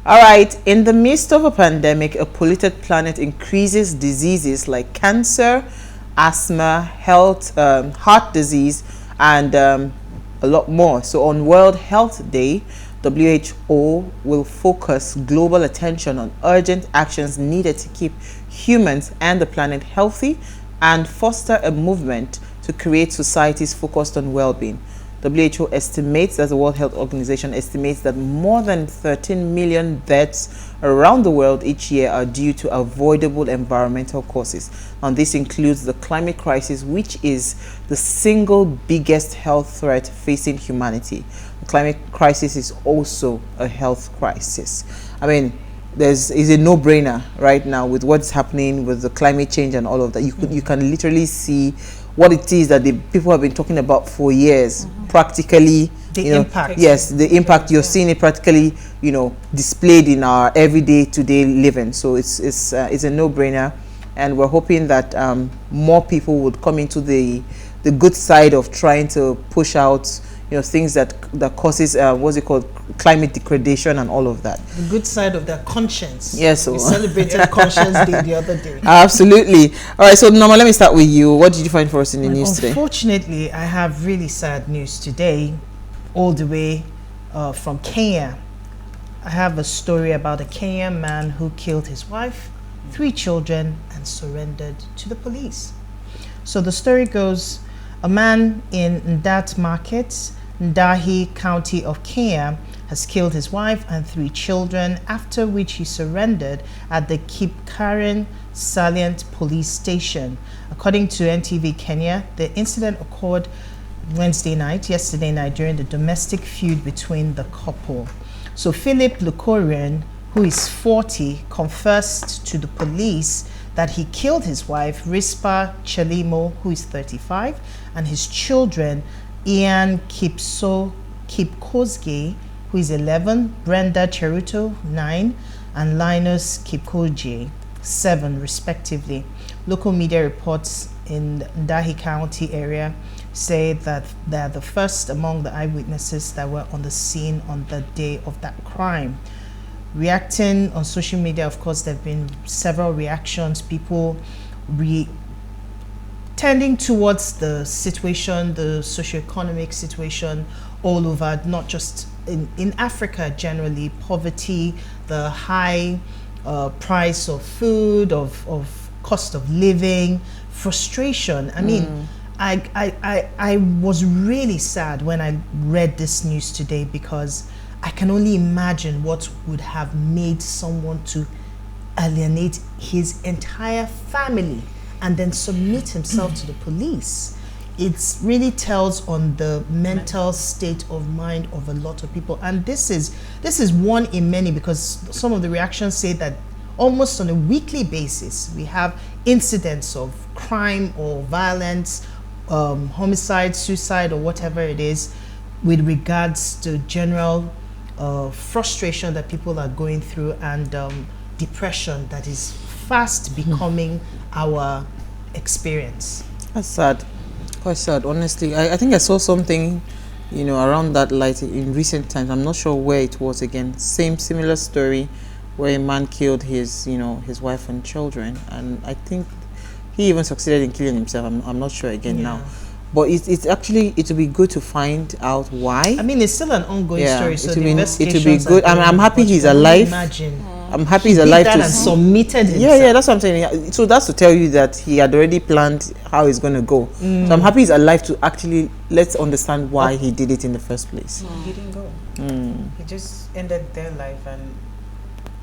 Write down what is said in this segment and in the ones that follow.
All right, in the midst of a pandemic, a polluted planet increases diseases like cancer, asthma, heart disease, and a lot more. So on World Health Day, WHO will focus global attention on urgent actions needed to keep humans and the planet healthy and foster a movement to create societies focused on well-being. WHO estimates, as the World Health Organization estimates, that more than 13 million deaths around the world each year are due to avoidable environmental causes. And this includes the climate crisis, which is the single biggest health threat facing humanity. The climate crisis is also a health crisis. I mean, is a no-brainer right now with what's happening with the climate change and all of that. You can literally see what it is that the people have been talking about for years. Practically, the impact. Yes, the impact. You're seeing it practically, displayed in our everyday today living. So it's a no-brainer, and we're hoping that more people would come into the good side of trying to push out things that causes what's it called, climate degradation and all of that. The good side of their conscience. Yes, we celebrated Conscience Day the other day. Absolutely. All right, so Norma, let me start with you. What did you find for us in the news today? Unfortunately, I have really sad news today, all the way from Kenya. I have a story about a Kenyan man who killed his wife, 3 children, and surrendered to the police. So the story goes, a man in Ndat Market, Ndahi County of Kenya, has killed his wife and 3 children, after which he surrendered at the Kipkaren Salient Police Station. According to NTV Kenya, the incident occurred yesterday night, during the domestic feud between the couple. So Philip Lukorian, who is 40, confessed to the police that he killed his wife, Rispa Chelimo, who is 35, and his children, Ian Kipkosgei, who is 11, Brenda Cheruto, 9, and Linus Kipkoje, 7, respectively. Local media reports in the Ndahi County area say that they're the first among the eyewitnesses that were on the scene on the day of that crime. Reacting on social media, of course, there have been several reactions, people tending towards the situation, the socioeconomic situation all over, not just in Africa generally, poverty, the high price of food, of cost of living, frustration. I mean, I was really sad when I read this news today, because I can only imagine what would have made someone to alienate his entire family and then submit himself to the police. It really tells on the mental state of mind of a lot of people. And this is one in many, because some of the reactions say that almost on a weekly basis, we have incidents of crime or violence, homicide, suicide, or whatever it is, with regards to general frustration that people are going through, and depression that is fast becoming our experience. That's sad, quite sad, honestly. I think I saw something around that light in recent times. I'm not sure where it was again. Similar story, where a man killed his wife and children, and I think he even succeeded in killing himself. I'm not sure again now. But it's actually, it would be good to find out why. I mean, it's still an ongoing story, so the it investigations would be good. I'm happy he's alive. I'm happy he's alive. And submitted himself. Yeah, that's what I'm saying. So that's to tell you that he had already planned how he's going to go. So I'm happy he's alive to actually let's understand why he did it in the first place. He didn't go. He just ended their life, and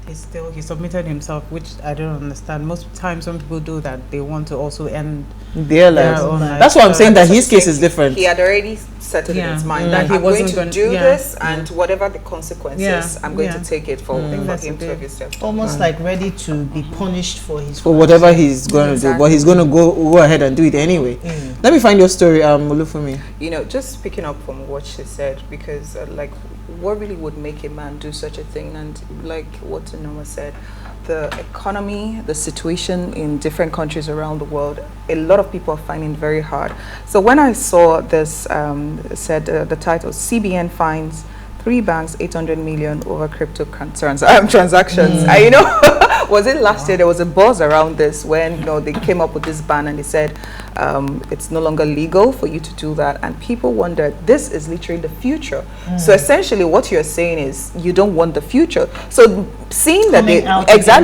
he submitted himself, which I don't understand. Most times when people do that, they want to also end their own life. That's why I'm saying that his case is different. He had already settled in his mind that I'm going to do this, and whatever the consequences, I'm going to take it for him to have his steps. Almost like ready to be punished for his whatever he's going to do, but he's going to go ahead and do it anyway. Let me find your story, Olufumi. Just picking up from what she said, because what really would make a man do such a thing? And like what Noma said, the economy, the situation in different countries around the world, a lot of people are finding it very hard. So when I saw this, said the title, CBN finds 3 banks, 800 million over crypto transactions. You know, was it last year there was a buzz around this when, you know, they came up with this ban and they said it's no longer legal for you to do that, and people wonder, this is literally the future. So essentially what you're saying is you don't want the future. So seeing that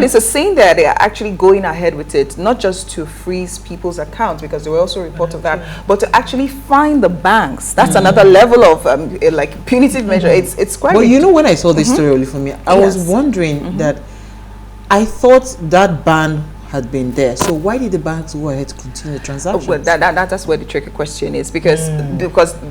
so seeing that they are actually going ahead with it, not just to freeze people's accounts, because there were also reports of that, but to actually fine the banks. That's another level of like punitive measure. It's quite. Well, you know, when I saw this story only for me, I was wondering that I thought that ban had been there. So why did the banks go ahead to continue the transaction? Well, that's where the tricky question is, because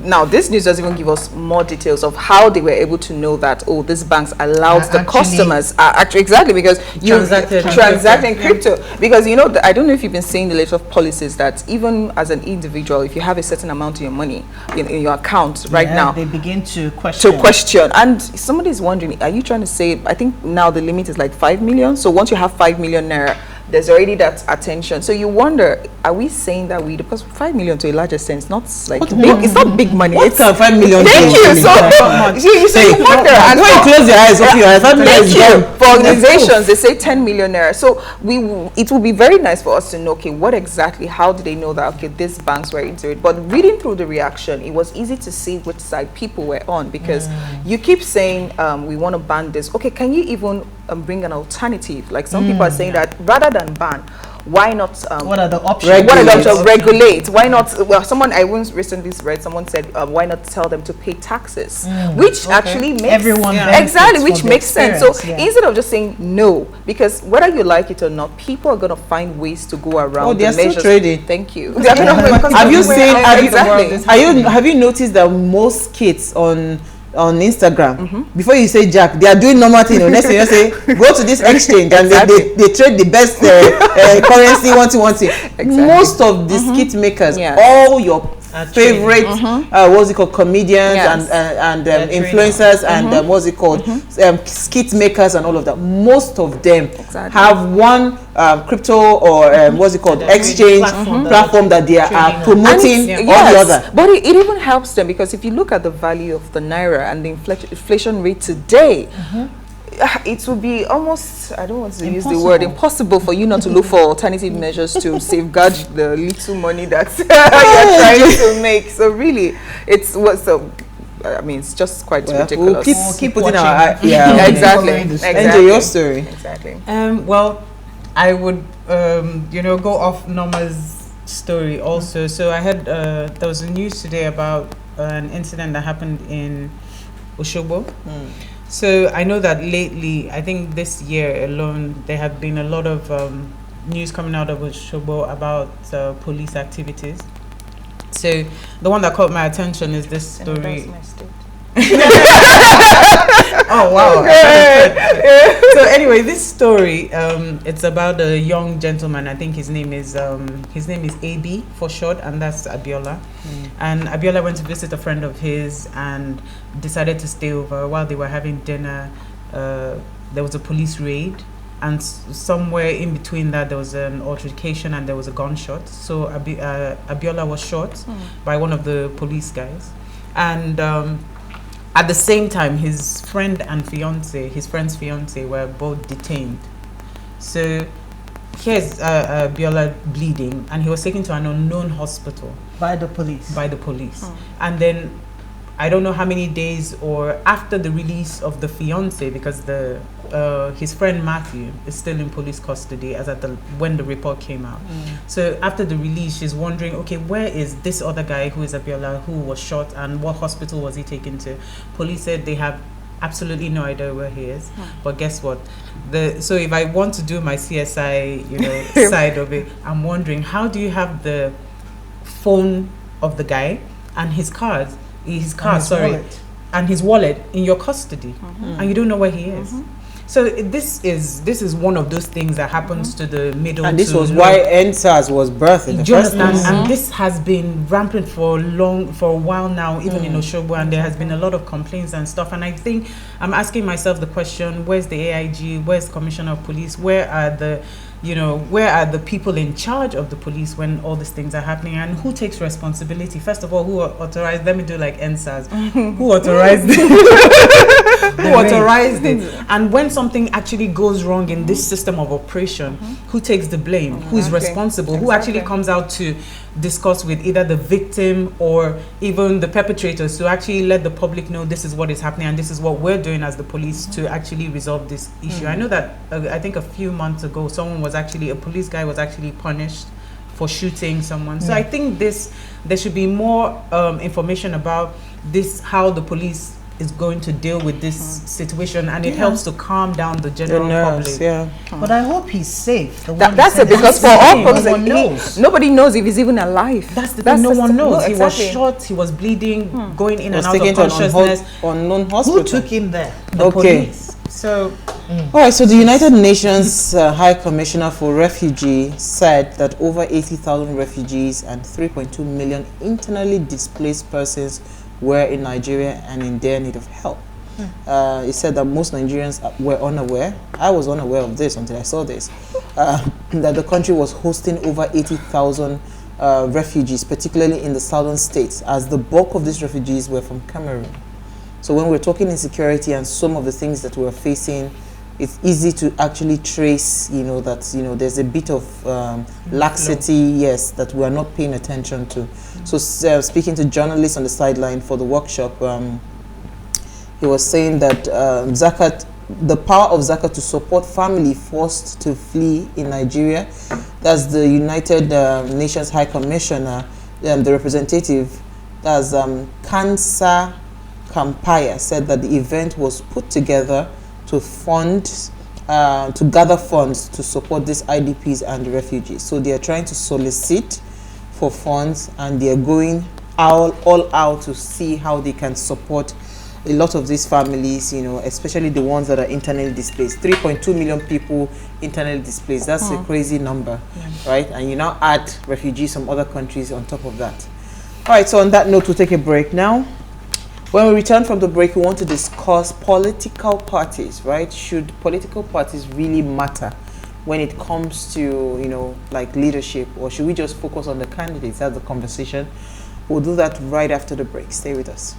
now this news doesn't even give us more details of how they were able to know that, oh, these banks allowed the customers actually because you transacting crypto. Because, you know, I don't know if you've been seeing the latest policies that even as an individual, if you have a certain amount of your money in your account right now, they begin to question. And somebody is wondering, are you trying to say, I think now the limit is like 5 million. So once you have 5 million naira, there's already that attention. So you wonder, are we saying that because 5 million to a large extent, it's not like big, it's not big money. What can 5 million Thank do? you. So you wonder. And when you close your eyes, open your eyes, 5 million is gone. For organizations, they say 10 million naira. So it would be very nice for us to know, okay, what exactly, how did they know that, okay, these banks were into it? But reading through the reaction, it was easy to see which side people were on, because you keep saying, we want to ban this. Okay, can you even bring an alternative? Like some people are saying that rather than ban, why not what are the options? Regulate. Why not? Well, someone I once recently read, someone said, why not tell them to pay taxes, which actually makes everyone which makes sense. So instead of just saying no, because whether you like it or not, people are going to find ways to go around they are the measures. still trading. Thank you. Have you seen? Exactly. Have you noticed that most kids on Instagram, before you say Jack, they are doing normal thing. Next thing you say, go to this exchange, and they trade the best currency, one thing. Most of the skit makers, all your favorite what's it called, comedians and influencers and what's it called, skit makers and all of that, most of them have one crypto or what's it called, exchange platform that they are promoting or the other. But it even helps them, because if you look at the value of the naira and the inflation rate today, it would be almost, I don't want to use the word impossible for you not to look for alternative measures to safeguard the little money that you're trying to make. So really, it's just quite ridiculous. We'll keep putting our exactly. Enjoy your story. Exactly. Well, I would go off Norma's story also. So I had there was a news today about an incident that happened in Osogbo. So I know that lately, I think this year alone, there have been a lot of news coming out of Osogbo about police activities. So the one that caught my attention is this story. Oh wow. So anyway, this story, it's about a young gentleman. I think his name is AB for short, and that's Abiola. And Abiola went to visit a friend of his and decided to stay over. While they were having dinner, there was a police raid, and somewhere in between that there was an altercation and there was a gunshot. So Abiola was shot by one of the police guys, and at the same time, his friend's fiance were both detained. So here's Abiola bleeding, and he was taken to an unknown hospital by the police. And then I don't know how many days or after the release of the fiance, because his friend Matthew is still in police custody as at when the report came out. So after the release, she's wondering, okay, where is this other guy who is Abiola, who was shot, and what hospital was he taken to? Police said they have absolutely no idea where he is. But guess what? So if I want to do my CSI, side of it, I'm wondering, how do you have the phone of the guy and his wallet in your custody, and you don't know where he is? So this is one of those things that happens to the middle. And this to was low. why NSAS was birthed in the Do you first understand? place. And this has been rampant for a while now, even in Osogbo, and there has been a lot of complaints and stuff. And I think I'm asking myself the question: where's the AIG? Where's Commissioner of Police? Where are the people in charge of the police when all these things are happening? And who takes responsibility? First of all, who authorized? Let me do like NSAS. Who authorized it? Who authorized it? And when something actually goes wrong in this system of operation, who takes the blame? Who is responsible? Who actually comes out to discuss with either the victim or even the perpetrators to actually let the public know this is what is happening and this is what we're doing as the police to actually resolve this issue? I know that I think a few months ago a police guy was actually punished for shooting someone. So I think there should be more information about this, how the police is going to deal with this situation, and it helps to calm down the general public. But I hope he's safe. That's it, because for all no purposes, one knows. nobody knows if he's even alive. That's the thing, no one knows. No, He was exactly. shot, he was bleeding, going in and Was out taken of to an consciousness. unknown hospital. Who took him there? The Okay. police. So All right, so the United Nations High Commissioner for Refugee said that over 80,000 refugees and 3.2 million internally displaced persons were in Nigeria and in dire need of help. He said that most Nigerians were unaware. I was unaware of this until I saw this. That the country was hosting over 80,000 refugees, particularly in the southern states, as the bulk of these refugees were from Cameroon. So when we're talking insecurity and some of the things that we're facing, it's easy to actually trace, that, there's a bit of laxity, yes, that we are not paying attention to. So speaking to journalists on the sideline for the workshop, he was saying that the power of Zakat to support family forced to flee in Nigeria, that's the United Nations High Commissioner, the representative, that's Kansa Kampaya, said that the event was put together to gather funds to support these IDPs and refugees. So they are trying to solicit for funds, and they are going all out to see how they can support a lot of these families, especially the ones that are internally displaced. 3.2 million people internally displaced. That's a crazy number, right? And you now add refugees from other countries on top of that. All right, so on that note, we'll take a break now. When we return from the break, we want to discuss political parties, right? Should political parties really matter when it comes to, like leadership, or should we just focus on the candidates? That's the conversation. We'll do that right after the break. Stay with us.